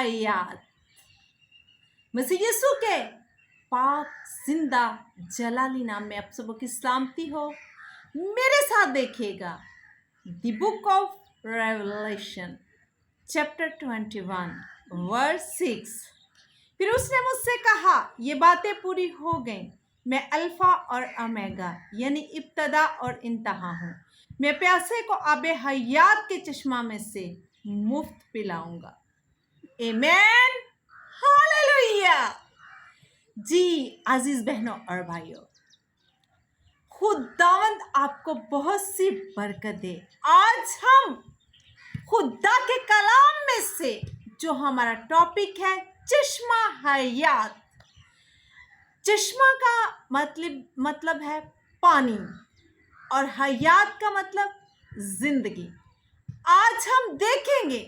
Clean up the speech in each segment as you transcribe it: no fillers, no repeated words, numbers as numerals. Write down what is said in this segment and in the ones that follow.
हयात। मसीह यीशु के पाक जिंदा जलाली नाम में आप सबको की सलामती हो। मेरे साथ देखिएगा the book of Revelation chapter 21 verse 6। फिर उसने मुझसे कहा, ये बातें पूरी हो गई। मैं अल्फा और ओमेगा यानी इब्तदा और इंतहा हूँ। मैं प्यासे को आबे हयात के चश्मा में से मुफ्त पिलाऊंगा। आमीन, हालेलुया। जी अजीज बहनों और भाइयों, खुदावंद आपको बहुत सी बरकत दे। आज हम खुदा के कलाम में से जो हमारा टॉपिक है चश्मा हयात। चश्मा का मतलब है पानी और हयात का मतलब जिंदगी। आज हम देखेंगे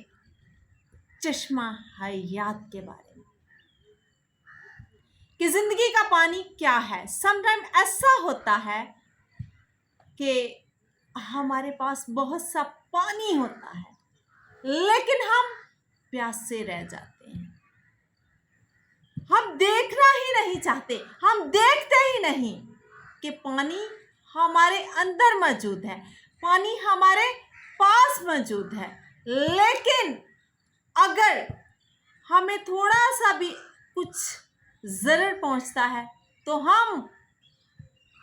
चश्मा हयात के बारे में कि जिंदगी का पानी क्या है। समटाइम ऐसा होता है कि हमारे पास बहुत सा पानी होता है लेकिन हम प्यासे रह जाते हैं। हम देखना ही नहीं चाहते, हम देखते ही नहीं कि पानी हमारे अंदर मौजूद है, पानी हमारे पास मौजूद है। लेकिन अगर हमें थोड़ा सा भी कुछ ज़रूरत पहुंचता है तो हम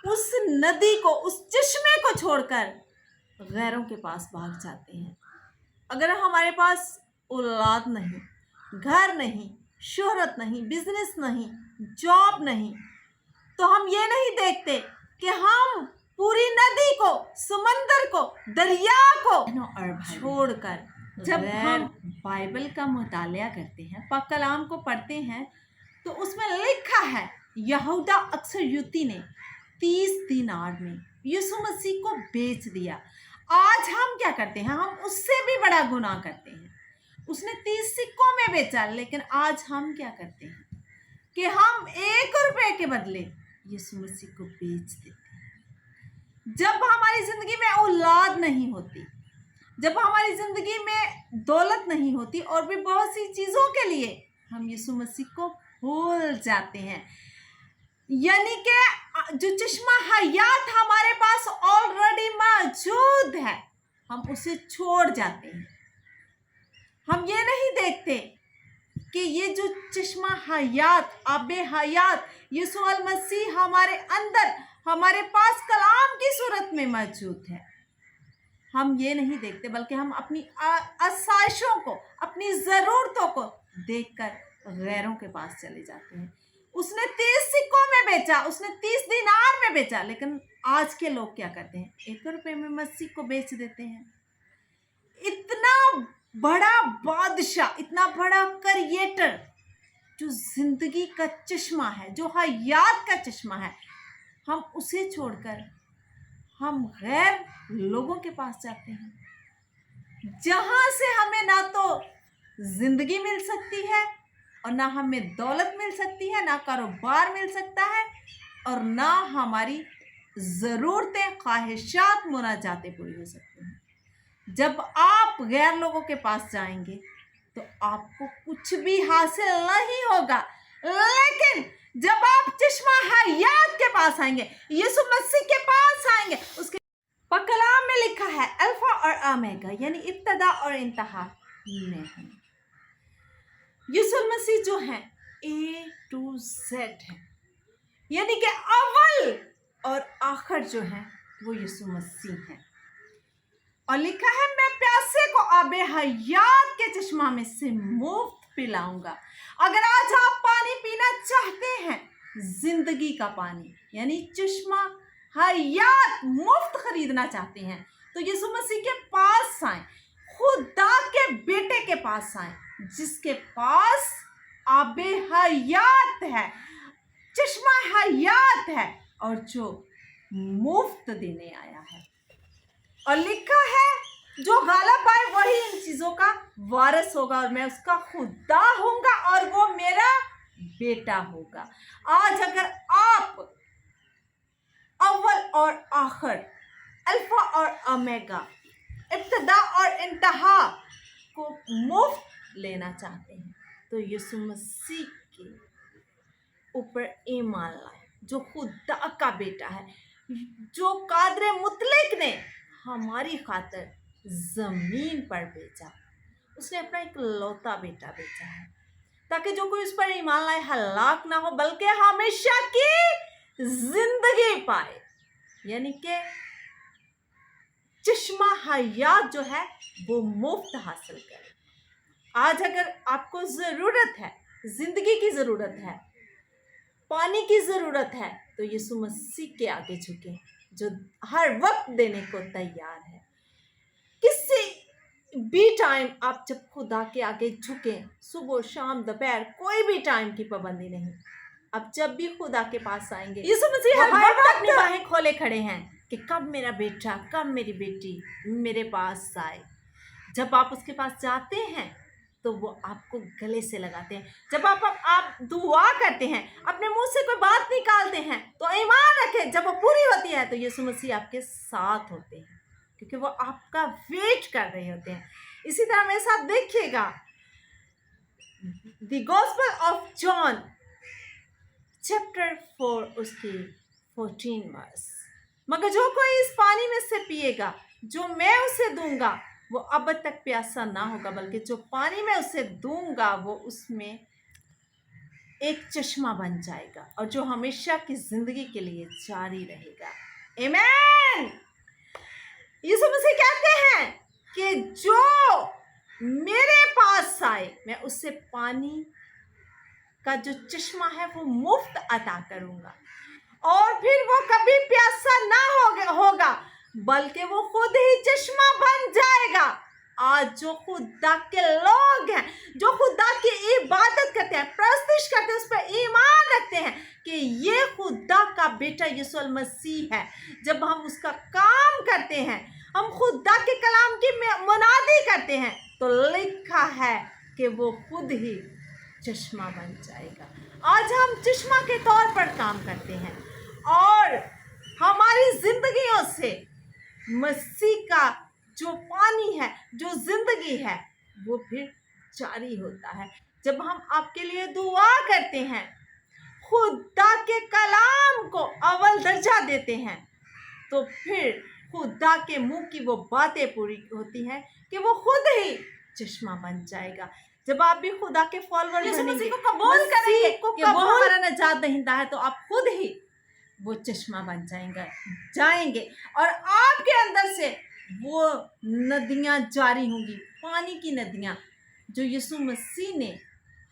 उस नदी को, उस चश्मे को छोड़कर गैरों के पास भाग जाते हैं। अगर हमारे पास औलाद नहीं, घर नहीं, शोहरत नहीं, बिजनेस नहीं, जॉब नहीं, तो हम ये नहीं देखते कि हम पूरी नदी को, समंदर को, दरिया को छोड़कर, जब हम बाइबल का मुतालिया करते हैं, पाक कलाम को पढ़ते हैं, तो उसमें लिखा है यहूदा इस्करियोती ने 30 दिनार में यीशु मसीह को बेच दिया। आज हम क्या करते हैं? हम उससे भी बड़ा गुनाह करते हैं। उसने 30 सिक्कों में बेचा, लेकिन आज हम क्या करते हैं कि हम 1 रुपए के बदले यीशु मसीह को बेच देते हैं। जब हमारी जिंदगी में औलाद नहीं होती, जब हमारी जिंदगी में दौलत नहीं होती और भी बहुत सी चीजों के लिए हम यीशु मसीह को भूल जाते हैं, यानी कि जो चश्मा हयात हमारे पास ऑलरेडी मौजूद है, हम उसे छोड़ जाते हैं। हम ये नहीं देखते कि ये जो चश्मा हयात, आबे हयात यीशु अल मसीह हमारे अंदर, हमारे पास कलाम की सूरत में मौजूद है। हम ये नहीं देखते, बल्कि हम अपनी आसाइशों को, अपनी ज़रूरतों को देखकर गैरों के पास चले जाते हैं। उसने 30 सिक्कों में बेचा, उसने 30 दिनार में बेचा, लेकिन आज के लोग क्या करते हैं? 1 रुपए में मसीह को बेच देते हैं। इतना बड़ा बादशाह, इतना बड़ा क्रिएटर, जो जिंदगी का चश्मा है, जो हयात का चश्मा है, हम उसे छोड़कर हम गैर लोगों के पास जाते हैं, जहां से हमें ना तो जिंदगी मिल सकती है और ना हमें दौलत मिल सकती है, ना कारोबार मिल सकता है और ना हमारी ज़रूरतें, ख्वाहिशात, मुनाजातें पूरी हो सकती हैं। जब आप गैर लोगों के पास जाएंगे तो आपको कुछ भी हासिल नहीं होगा, लेकिन जब आप चश्मा हयात के पास आएंगे, यीशु मसीह के पास आएंगे, उसके कलाम में लिखा है अल्फा और ओमेगा यानी इब्तदा और इंतहा में है। यीशु मसीह जो है A to Z है, यानी कि अव्वल और आखिर जो है वो यीशु मसीह है। और लिखा है मैं प्यासे को आबे हयात के चश्मा में से मुफ्त पिलाऊंगा। अगर आज आप पानी पीना चाहते हैं, जिंदगी का पानी यानी चश्मा हयात मुफ्त खरीदना चाहते हैं, तो यीशु मसीह के पास आए, खुदा के बेटे के पास आए, जिसके पास आबे हयात है, चश्मा हयात है और जो मुफ्त देने आया है। और लिखा है जो गालिब आए वही इन चीजों का वारिस होगा और मैं उसका खुदा होऊंगा और वो मेरा बेटा होगा। आज अगर आप अव्वल और आखिर, अल्फा और ओमेगा, इब्तिदा और इंतहा को मुफ्त लेना चाहते हैं, तो तो यीशु मसीह के ऊपर ईमान लाए, जो खुदा का बेटा है, जो कादरे मुतलक ने हमारी खातिर जमीन पर भेजा। उसने अपना एक लौता बेटा भेजा है ताकि जो कोई उस पर ईमान लाए हलाक ना हो बल्कि हमेशा की जिंदगी पाए, यानी कि चश्मा हयात जो है वो मुफ्त हासिल करे। आज अगर आपको जरूरत है, जिंदगी की जरूरत है, पानी की जरूरत है, तो यीशु मसीह के आगे झुके, जो हर वक्त देने को तैयार है। किसी भी टाइम आप जब खुदा के आगे झुके, सुबह शाम दोपहर, कोई भी टाइम की पाबंदी नहीं, आप जब भी खुदा के पास आएंगे, यीशु मसीह हर वक्त अपनी बाहें खोले खड़े हैं कि कब मेरा बेटा, कब मेरी बेटी मेरे पास आए। जब आप उसके पास जाते हैं तो वो आपको गले से लगाते हैं। जब आप दुआ करते हैं, अपने मुंह से कोई बात निकालते हैं, तो ईमान रखें जब वो पूरी होती है तो यीशु मसीह आपके साथ होते हैं, क्योंकि वो आपका वेट कर रहे होते हैं। इसी तरह मेरे साथ देखिएगा, the gospel of John chapter 4 उसकी 14 वर्स। मगर जो कोई इस पानी में से पिएगा जो मैं उसे दूंगा, वो अब तक प्यासा ना होगा, बल्कि जो पानी में उसे दूंगा वो उसमें एक चश्मा बन जाएगा और जो हमेशा की जिंदगी के लिए जारी रहेगा। आमीन। यीशु मसीह कहते हैं कि जो मेरे पास आए मैं उससे पानी का जो चश्मा है वो मुफ्त अता करूंगा, और फिर वो कभी प्यासा ना होगा बल्कि वो खुद ही चश्मा बन जाएगा। आज जो खुदा के लोग हैं, जो खुदा की इबादत करते हैं, प्रस्तुत करते हैं, उस पर ईमान रखते हैं कि ये खुदा का बेटा यीशु मसीह है, जब हम उसका काम करते हैं, हम खुदा के कलाम की मुनादी करते हैं, तो लिखा है कि वो खुद ही चश्मा बन जाएगा। आज हम चश्मा के तौर पर काम करते हैं और हमारी जिंदगियों से मसीह का जो पानी है, जो जिंदगी है, वो फिर जारी होता है। जब हम आपके लिए दुआ करते हैं, खुदा के कलाम को अव्वल दर्जा देते हैं, तो फिर खुदा के मुंह की वो बातें पूरी होती हैं कि वो खुद ही चश्मा बन जाएगा। जब आप भी खुदा के फॉलोअर बनेंगे, को कबूल करेंगे कि वो हमारा निजात दहिंदा है, तो आप खुद ही वो चश्मा बन जाएंगे और आपके अंदर से वो नदियां जारी होंगी, पानी की नदियां जो यीशु मसीह ने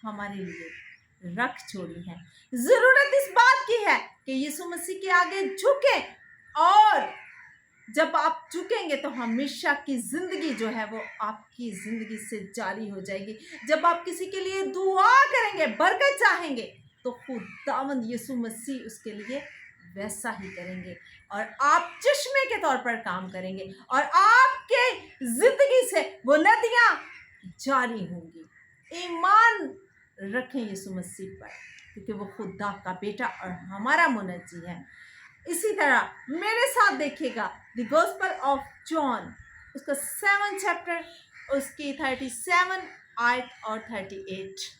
हमारे लिए रख छोड़ी हैं। जरूरत इस बात की है कि यीशु मसीह के आगे झुके, और जब आप झुकेंगे तो हमेशा की जिंदगी जो है वो आपकी जिंदगी से जारी हो जाएगी। जब आप किसी के लिए दुआ करेंगे, बरकत चाहेंगे, तो खुदावंद यीशु मसीह उसके लिए वैसा ही करेंगे और आप चश्मे के तौर पर काम करेंगे और आपके जिंदगी से वो नदियां जारी होंगी। ईमान रखें यीशु मसीह पर, क्योंकि वो खुदा का बेटा और हमारा मुनज्जी है। इसी तरह मेरे साथ देखिएगा द गॉस्पेल ऑफ जॉन, उसका 7 चैप्टर, उसकी 37 आयत और 38।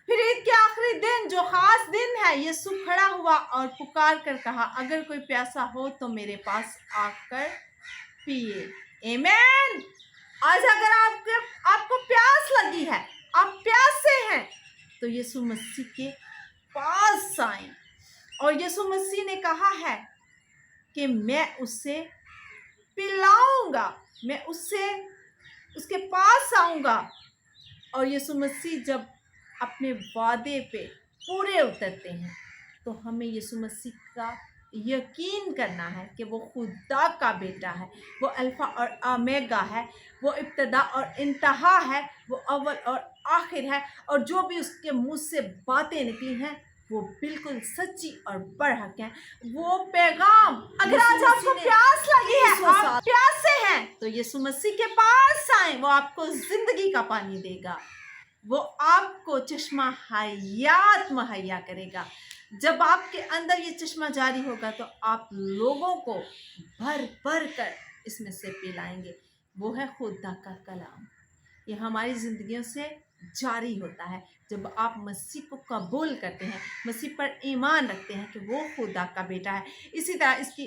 फिर ईद के आखिरी दिन, जो खास दिन है, यीशु खड़ा हुआ और पुकार कर कहा, अगर कोई प्यासा हो तो मेरे पास आकर पिए। आमीन। आज अगर आपको प्यास लगी है, आप प्यासे हैं, तो यीशु मसीह के पास आए। और यीशु मसीह ने कहा है कि मैं उसे पिलाऊंगा, मैं उसके पास आऊंगा। और यीशु मसीह जब अपने वादे पे पूरे उतरते हैं, तो हमें यीशु मसीह का यकीन करना है कि वो खुदा का बेटा है, वो अल्फा और ओमेगा है, वो इब्तिदा और इंतहा है, वो अव्वल और आखिर है, और जो भी उसके मुंह से बातें निकली हैं वो बिल्कुल सच्ची और बरहक हैं। वो पैगाम, अगर आज आपको प्यास लगी है, आप प्यासे हैं, तो यीशु मसीह के पास आए, वो आपको जिंदगी का पानी देगा, वो आपको चश्मा हयात मुहैया करेगा। जब आपके अंदर ये चश्मा जारी होगा तो आप लोगों को भर भर कर इसमें से पिलाएंगे। वो है खुदा का कलाम, ये हमारी जिंदगियों से जारी होता है जब आप मसीह को कबूल करते हैं, मसीह पर ईमान रखते हैं कि वो खुदा का बेटा है। इसी तरह इसकी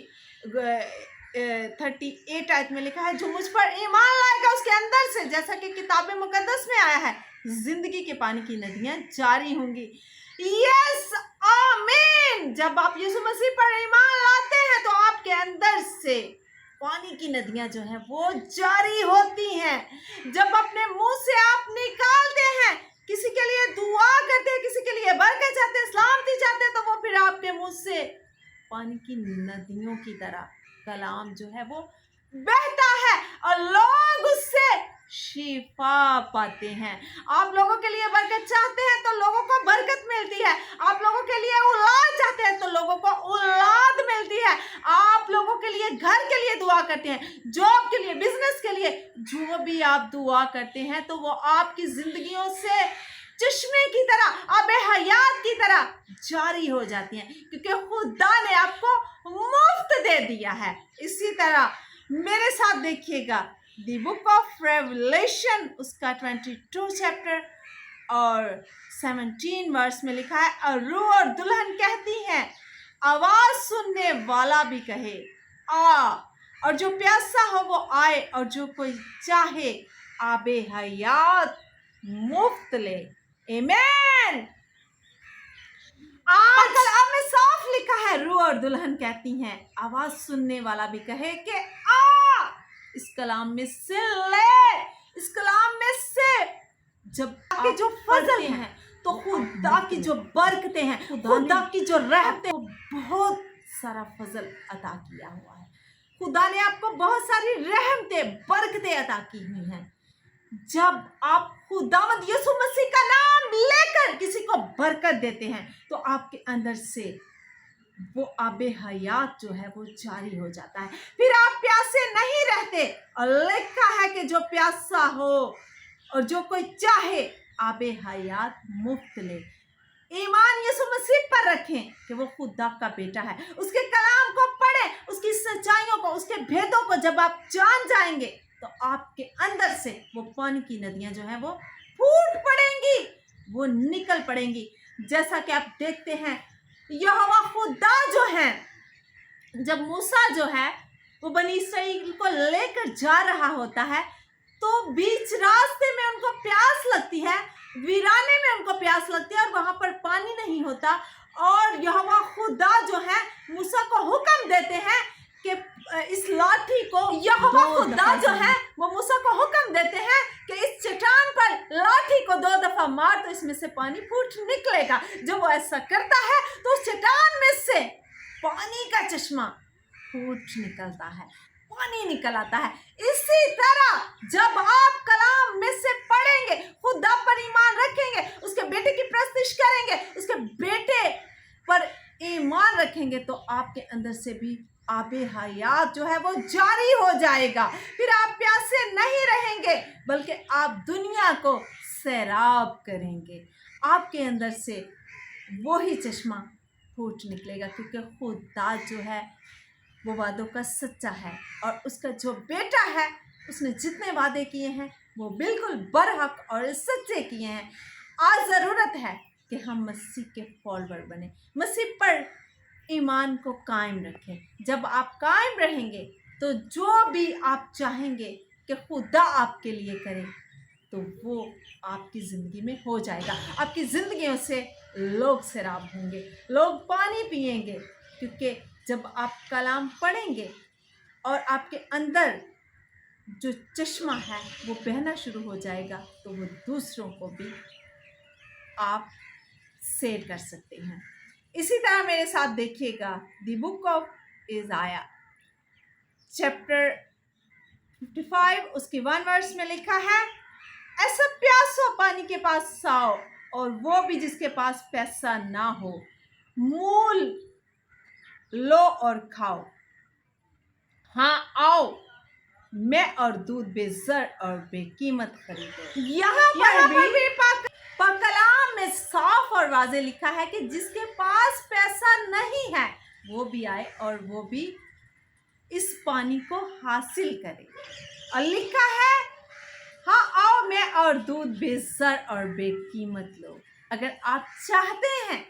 38 आयत में लिखा है, जो मुझ पर ईमान लाएगा उसके अंदर से, जैसा कि किताब मुकद्दस में आया है, जिंदगी के पानी की नदियां जारी होंगी। यस, आमीन। जब आप यीशु मसीह पर ईमान लाते हैं तो आपके अंदर से पानी की नदियां जो हैं वो जारी होती हैं। जब अपने मुंह से आप निकालते हैं, किसी के लिए दुआ करते हैं, किसी के लिए बरकत चाहते हैं, सलामती चाहते हैं, तो वो फिर आपके मुंह से पानी की नदियों की तरह कलाम जो है वो बहता है और लोग उससे शिफा पाते हैं। आप लोगों के लिए बरकत चाहते हैं तो लोगों को बरकत मिलती है। आप लोगों के लिए औलाद चाहते हैं तो लोगों को औलाद मिलती है। आप लोगों के लिए घर के लिए दुआ करते हैं, जॉब के लिए, बिजनेस के लिए, जो भी आप दुआ करते हैं तो वो आपकी जिंदगियों से चश्मे की तरह, आबे हयात की तरह जारी हो जाती हैं, क्योंकि खुदा ने आपको मुफ्त दे दिया है। इसी तरह मेरे साथ देखिएगा, द बुक ऑफ रेवलेशन उसका 22 चैप्टर और 17 वर्स में लिखा है, और रूह और दुल्हन कहती हैं, आवाज सुनने वाला भी कहे आ, और जो प्यासा हो वो आए, और जो कोई चाहे आबे हयात मुफ्त ले। आमीन। आज कलाम में साफ लिखा है, रूह और दुल्हन कहती हैं, आवाज सुनने वाला भी कहे कि आ, इस कलाम में से ले, इस कलाम में से जब आपके जो फजल हैं तो खुदा की जो बरकतें हैं, खुदा की जो रहमतें, बहुत सारा फजल अता किया हुआ है। खुदा ने आपको बहुत सारी रहमतें, बरकतें अता की हुई हैं। जब आप खुदावंद यीशु मसीह का नाम लेकर किसी को बरकत देते हैं तो आपके अंदर से वो आबे हयात जो है वो जारी हो जाता है। फिर आप प्यासे नहीं रहते, और लिखा है कि जो प्यासा हो और जो कोई चाहे आबे हयात मुफ्त ले। ईमान यीशु मसीह पर रखें कि वो खुदा का बेटा है, उसके कलाम को पढ़ें, उसकी सच्चाइयों को, उसके भेदों को जब आप जान जाएंगे तो आपके अंदर से वो पानी की नदियां जो हैं वो फूट पड़ेंगी, वो निकल पड़ेंगी। जैसा कि आप देखते हैं, यहोवा खुदा जो है, जब मूसा जो है वो बनी इसराइल को लेकर जा रहा होता है तो बीच रास्ते में उनको प्यास लगती है, वीराने में उनको प्यास लगती है और वहां पर पानी नहीं होता, और यहोवा खुदा जो है मूसा को हुक्म देते हैं कि इस लाठी को, यहोवा खुदा जो है वो मूसा को हुक्म देते हैं कि इस चट्टान पर लाठी को 2 दफा मार तो इसमें से पानी फूट निकलेगा। जब वो ऐसा करता है तो उस चट्टान में से पानी का चश्मा फूट निकलता है, पानी निकल आता है। इसी तरह जब आप कलाम में से पढ़ेंगे, खुदा पर ईमान रखेंगे, उसके बेटे की प्रस्तिश करेंगे, उसके बेटे पर ईमान रखेंगे तो आपके अंदर से भी आबे हयात जो है वो जारी हो जाएगा। फिर आप प्यासे नहीं रहेंगे बल्कि आप दुनिया को सैराब करेंगे। आपके अंदर से वही चश्मा फूट निकलेगा, क्योंकि खुदा जो है वो वादों का सच्चा है, और उसका जो बेटा है उसने जितने वादे किए हैं वो बिल्कुल बरहक और सच्चे किए हैं। आज ज़रूरत है कि हम मसीह के फॉलोअर बने, मसीह पर ईमान को कायम रखें। जब आप कायम रहेंगे तो जो भी आप चाहेंगे कि खुदा आपके लिए करे तो वो आपकी ज़िंदगी में हो जाएगा। आपकी ज़िंदगियों से लोग सैराब होंगे, लोग पानी पिएंगे, क्योंकि जब आप कलाम पढ़ेंगे और आपके अंदर जो चश्मा है वो बहना शुरू हो जाएगा तो वो दूसरों को भी आप शेयर कर सकते हैं। इसी तरह मेरे साथ देखिएगा, द बुक ऑफ इज़ाया चैप्टर 55 उसकी 1 वर्स में लिखा है, ऐसा प्यासो पानी के पास आओ, और वो भी जिसके पास पैसा ना हो, मूल लो और खाओ। हाँ आओ, मैं और दूध बेज़र और बेकीमत खरीदो। यहाँ पर भी कलाम में साफ और वाज़े लिखा है कि जिसके पास पैसा नहीं है वो भी आए और वो भी इस पानी को हासिल करे। और लिखा है, हाँ आओ मैं और दूध बेज़र और बेकीमत लो। अगर आप चाहते हैं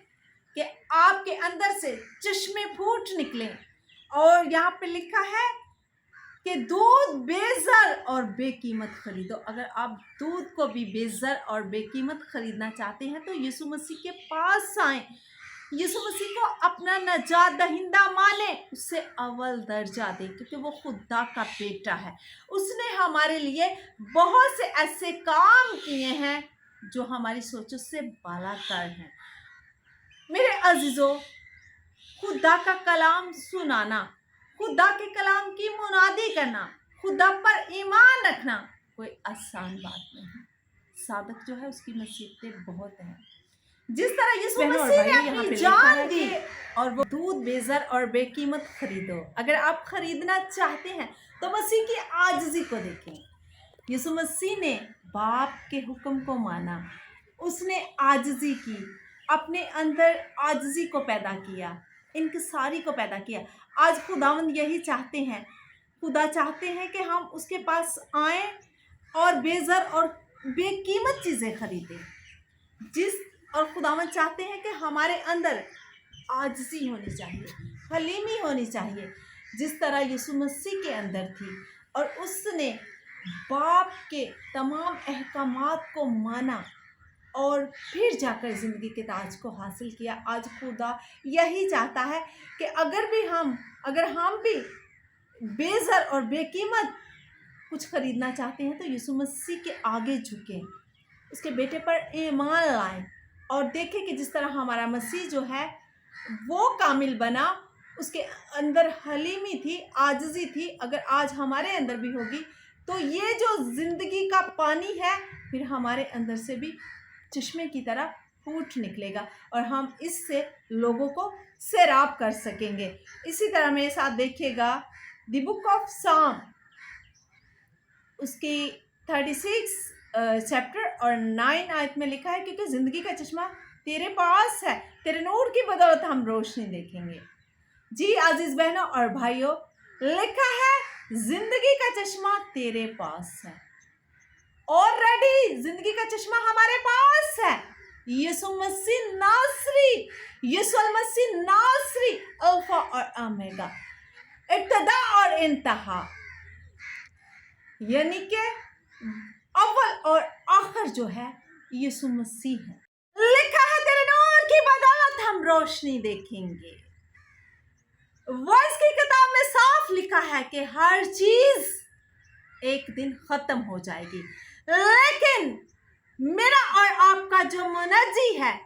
कि आपके अंदर से चश्मे फूट निकलें, और यहाँ पे लिखा है कि दूध बेज़र और बेकीमत खरीदो। अगर आप दूध को भी बेज़र और बेकीमत खरीदना चाहते हैं तो यीशु मसीह के पास आएं, यीशु मसीह को अपना नजात दहिंदा माने, उससे अव्वल दर्जा दे, क्योंकि वो खुदा का बेटा है। उसने हमारे लिए बहुत से ऐसे काम किए हैं जो हमारी सोचों से बालातर हैं। मेरे अजीजों, खुदा का कलाम सुनाना, खुदा के कलाम की मुनादी करना, खुदा पर ईमान रखना कोई आसान बात नहीं। साधक जो है उसकी नसीबतें बहुत हैं। जिस तरह यीशु मसीह ने अपनी जान दी और वो दूध बेज़र और बेकीमत खरीदो। अगर आप खरीदना चाहते हैं तो मसीह की आजिज़ी को देखें। यीशु मसीह ने बाप के हुक्म को माना, उसने आजिज़ी की, अपने अंदर आजिज़ी को पैदा किया, इनकिसारी को पैदा किया। आज खुदावंद यही चाहते हैं, खुदा चाहते हैं कि हम उसके पास आएं और बेज़र और बेकीमत चीज़ें खरीदें। और खुदावंद चाहते हैं कि हमारे अंदर आजिज़ी होनी चाहिए, हलीमी होनी चाहिए, जिस तरह यीशु मसीह के अंदर थी। और उसने बाप के तमाम अहकामात को माना और फिर जाकर ज़िंदगी के ताज को हासिल किया। आज खुदा यही चाहता है कि अगर हम भी बेज़र और बेकीमत कुछ खरीदना चाहते हैं तो यीशु मसीह के आगे झुकें, उसके बेटे पर ईमान लाएं और देखें कि जिस तरह हमारा मसीह जो है वो कामिल बना, उसके अंदर हलीमी थी, आजिज़ी थी। अगर आज हमारे अंदर भी होगी तो ये जो ज़िंदगी का पानी है फिर हमारे अंदर से भी चश्मे की तरह फूट निकलेगा और हम इससे लोगों को सैराब कर सकेंगे। इसी तरह मेरे साथ देखिएगा द बुक ऑफ साम, उसकी 36 चैप्टर और 9 आयत में लिखा है, क्योंकि ज़िंदगी का चश्मा तेरे पास है, तेरे नूर की बदौलत हम रोशनी देखेंगे। जी अजीज बहनों और भाइयों, लिखा है जिंदगी का चश्मा तेरे पास है। ऑलरेडी जिंदगी का चश्मा हमारे पास है। यीशु मसीह नासरी, यीशु मसीह नासरी, अल्फा और ओमेगा, इब्तिदा और इंतहा, यानी कि अव्वल और आखिर जो है यीशु मसीह है। लिखा है तेरे नूर की बदौलत हम रोशनी देखेंगे। वॉइस की किताब में साफ लिखा है कि हर चीज एक दिन खत्म हो जाएगी, लेकिन मेरा और आपका जो मुनज्जी है,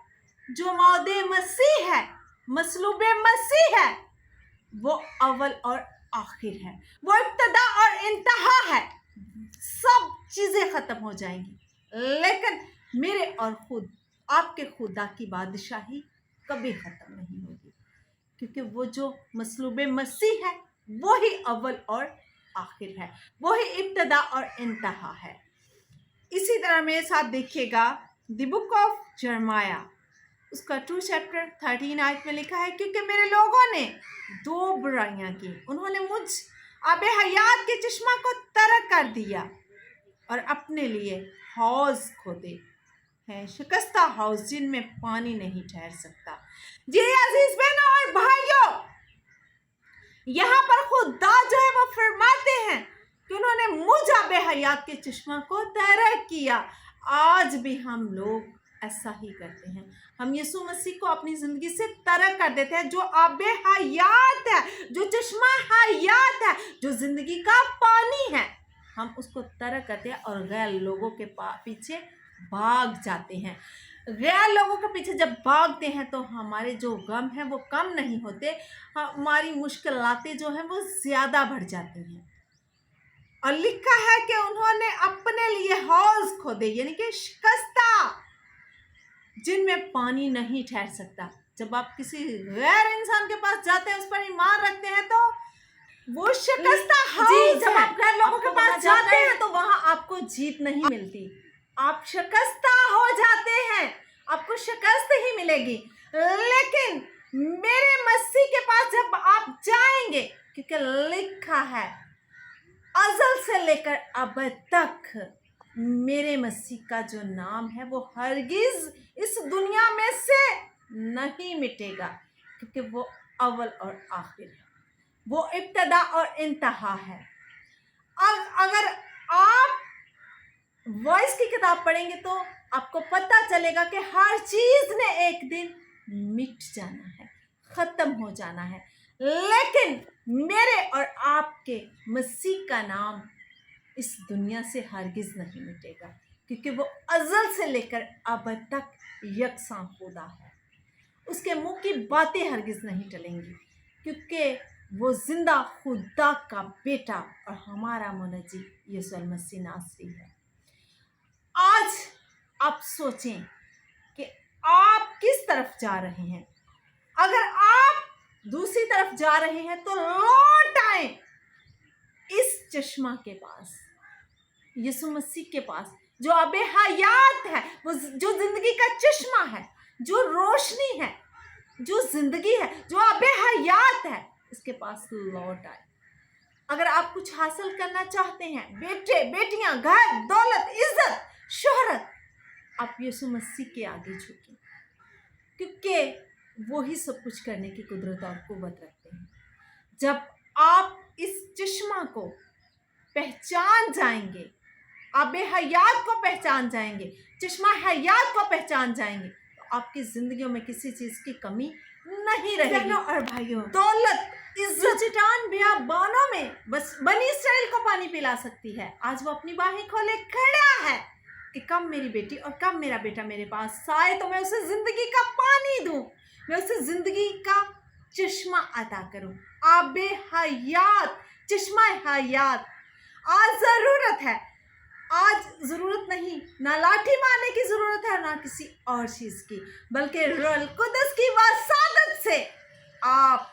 जो मौदे मसीह है, मसलूबे मसीह है, वो अव्वल और आखिर है, वो इब्तिदा और इंतहा है। सब चीजें खत्म हो जाएंगी, लेकिन मेरे और आपके खुदा की बादशाही कभी खत्म नहीं होगी, क्योंकि वो जो मसलूबे मसीह है वो ही अव्वल और आखिर है, वो ही इब्तिदा और इंतहा है। इसी तरह मेरे साथ देखिएगा द बुक ऑफ जरमाया, उसका 2 चैप्टर 13 आयत में लिखा है, क्योंकि मेरे लोगों ने 2 बुराइयां की, उन्होंने मुझ आबे हयात के चश्मा को तर्क कर दिया और अपने लिए हौज खोदे हैं, शिकस्ता हौज जिनमें पानी नहीं ठहर सकता। जी अजीज बहनों और भाइयों, यहाँ पर खुदा जो है वो फरमाते हैं कि उन्होंने मुझ आबे हयात के चश्मा को तर्क किया। आज भी हम लोग ऐसा ही करते हैं, हम यीशु मसीह को अपनी ज़िंदगी से तर्क कर देते हैं। जो आबे हयात है, जो चश्मा हयात है, जो ज़िंदगी का पानी है, हम उसको तर्क करते हैं और गैर लोगों के पीछे भाग जाते हैं। गैर लोगों के पीछे जब भागते हैं तो हमारे जो गम हैं वो कम नहीं होते, हमारी मुश्किलातें जो हैं वो ज़्यादा बढ़ जाती हैं। और लिखा है कि उन्होंने अपने लिए हौज खोदे, यानी कि शिकस्ता जिनमें पानी नहीं ठहर सकता। जब आप किसी गैर इंसान के पास जाते हैं, उस पर ईमान रखते हैं, तो वो शिकस्ता हौज, जब आप गैर लोगों के पास जाते हैं तो वहां आपको जीत नहीं मिलती, आप शिकस्ता हो जाते हैं, आपको शिकस्त ही मिलेगी। लेकिन मेरे मसीह के पास जब आप जाएंगे, क्योंकि लिखा है अज़ल से लेकर अब तक मेरे मसीह का जो नाम है वो हरगिज इस दुनिया में से नहीं मिटेगा, क्योंकि वो अव्वल और आखिर है, वो इब्तदा और इंतहा है। अगर आप वॉइस की किताब पढ़ेंगे तो आपको पता चलेगा कि हर चीज ने एक दिन मिट जाना है, खत्म हो जाना है, लेकिन मेरे और आपके मसीह का नाम इस दुनिया से हरगिज नहीं मिटेगा, क्योंकि वो अज़ल से लेकर अब तक यकसां खुदा है। उसके मुंह की बातें हरगिज नहीं टलेंगी, क्योंकि वो जिंदा खुदा का बेटा और हमारा मुनज्जी यीशु मसीह नासरी है। आज आप सोचें कि आप किस तरफ जा रहे हैं। अगर आप दूसरी तरफ जा रहे हैं तो लौट आए इस चश्मा के पास, यीशु मसीह के पास, जो अब हयात है, वो जो जिंदगी का चश्मा है, जो रोशनी है, जो जिंदगी है, जो अब हयात है, इसके पास लौट आए। अगर आप कुछ हासिल करना चाहते हैं, बेटे बेटियां, घर, दौलत, इज्जत, शोहरत, आप यीशु मसीह के आगे झुकें, क्योंकि वो ही सब कुछ करने की कुदरत और कुव्वत रखते हैं। जब आप इस चश्मा को पहचान जाएंगे, आप हयात को पहचान जाएंगे, चश्मा हयात को पहचान जाएंगे, तो आपकी जिंदगियों में किसी चीज की कमी नहीं रहेगी। और भाइयों, दौलत, इज्जत, चट्टान बियाबानों में बस बनी इसराइल को पानी पिला सकती है। आज वो अपनी बाहें खोले खड़ा है कि कब मेरी बेटी और कब मेरा बेटा मेरे पास आए तो मैं उसे जिंदगी का पानी दूं, मैं उसे जिंदगी का चश्मा अता करूं, आबे हयात, चश्मा हयात। आज जरूरत है, आज जरूरत नहीं, ना लाठी मारने की जरूरत है, ना किसी और चीज की, बल्कि रूह कुदस की वसादत से आप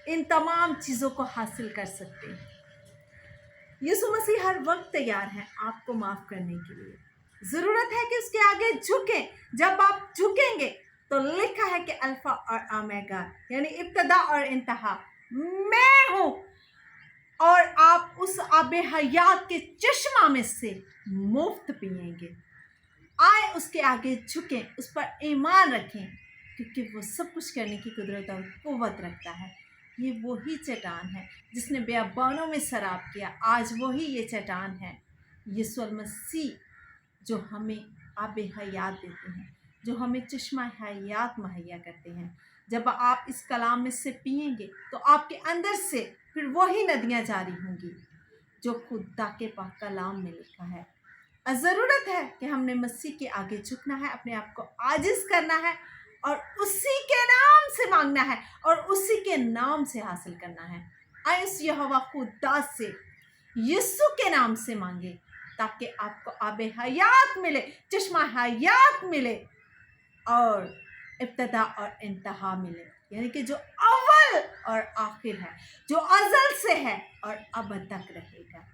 इन तमाम चीजों को हासिल कर सकते हैं। यीशु मसीह हर वक्त तैयार है आपको माफ करने के लिए। जरूरत है कि उसके आगे झुकें। जब आप झुकेंगे तो लिखा है कि अल्फा और ओमेगा, यानी इब्तदा और इंतहा मैं हूं, और आप उस आबे हयात के चश्मा में से मुफ्त पिएंगे। आए उसके आगे झुकें, उस पर ईमान रखें, क्योंकि वो सब कुछ करने की कुदरत और कुव्वत रखता है। ये वही चट्टान है जिसने बियाबानों में सराब किया, आज वही ये चट्टान है यीशु मसीह, जो हमें आबे हयात देते हैं, जो हमें चश्मा हयात मुहैया करते हैं। जब आप इस कलाम में से पिएंगे तो आपके अंदर से फिर वही नदियां जारी होंगी जो खुदा के पाक कलाम में लिखा है। ज़रूरत है कि हमने मसीह के आगे झुकना है, अपने आप को आजिज करना है और उसी के नाम से मांगना है और उसी के नाम से हासिल करना है। आए इस यहोवा खुदा से यीशु के नाम से मांगे, ताकि आपको आबे हयात मिले, चश्मा हयात मिले और इब्तदा और इंतहा मिले, यानी कि जो अव्वल और आखिर है, जो अज़ल से है और अब तक रहेगा।